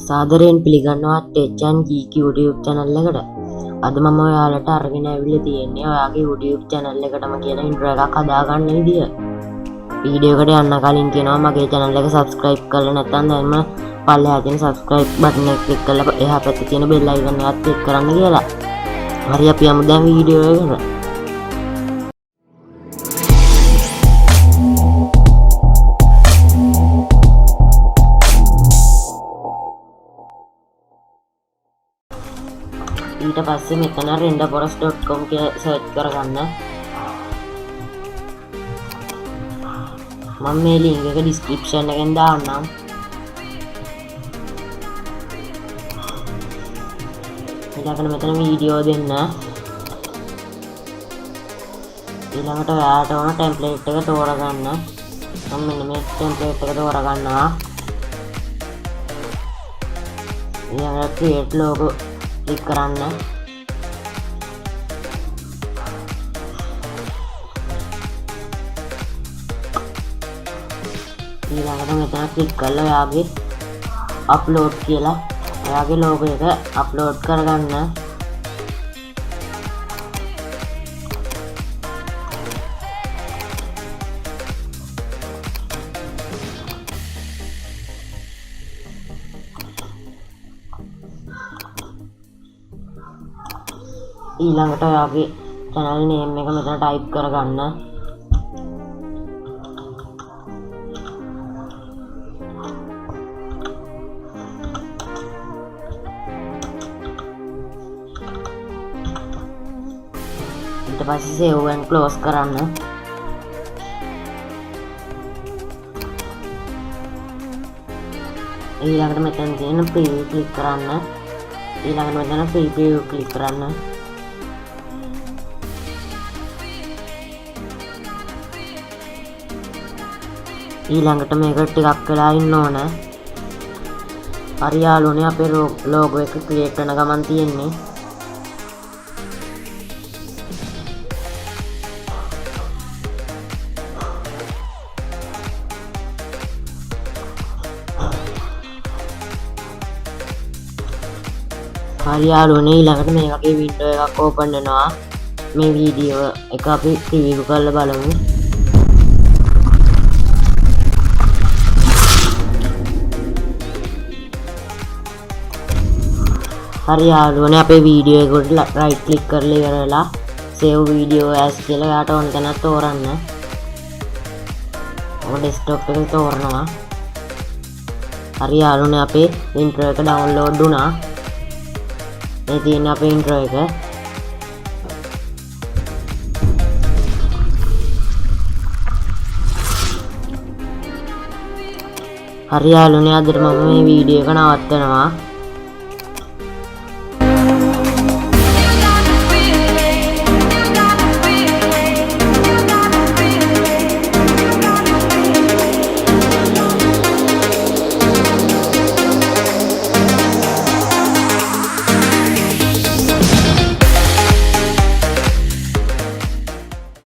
සාදරයෙන් පිළිගන්නවා ටෙච්චන් GK YouTube channel එකට. අද මම ඔයාලට අරගෙන ඇවිල්ලා තියෙන්නේ ඔයාගේ YouTube channel එකටම කියන intro එකක් හදාගන්න විදිය. වීඩියෝ එකට යන්න කලින් කියනවා මගේ channel එක subscribe කරලා නැත්නම් දැන්ම පල්ලෙහා තියෙන subscribe button එක click කරලා එහා පැත්තේ තියෙන bell icon එකත් click කරන්න කියලා. හරි අපි යමු දැන් වීඩියෝ එකට. ඊට පස්සේ මෙතන renderforest.com කියලා සර්ච් කරගන්න. මම මේ link එක description එකෙන් දාන්නම්. ඊළඟට මෙතන වීඩියෝ දෙන්න. ඊළඟට ඔයාලට ඕන template එක තෝරගන්න. මම මෙන්න මේ template එක තෝරගන්නවා. ඊළඟට create logo click කරන්න. ඊළඟට මෙතන click කරලා ඔයාගේ upload කියලා ඔයාගේ logo එක upload කරගන්න. ඊළඟට ඔයාගේ channel name එක මෙතන type කරගන්න. ඊට පස්සේ save and close කරන්න. ඊළඟට මෙතන තියෙන preview click කරන්න. ඊළඟට මෙතන free preview click කරන්න. ඊළඟට මේක ටිකක් වෙලා ඉන්න ඕන. හරි යාළුවනේ අපේ logo එක create කරන ගමන් තියෙන්නේ. හරි යාළුවනේ ඊළඟට මේ වගේ window එකක් open වෙනවා. මේ වීඩියෝ එක අපි preview කරලා බලමු. හරි යාළුවනේ අපේ වීඩියෝ එකට right click කරලා ඉවරලා save video as කියලා යාට ඕන තැනක් තෝරන්න. ඔය desktop එක තෝරනවා. හරි යාළුවනේ අපේ intro එක download වුණා. මේ තියෙන අපේ intro එක. හරි යාළුවනේ අදට මම මේ වීඩියෝ එක නවත්තනවා.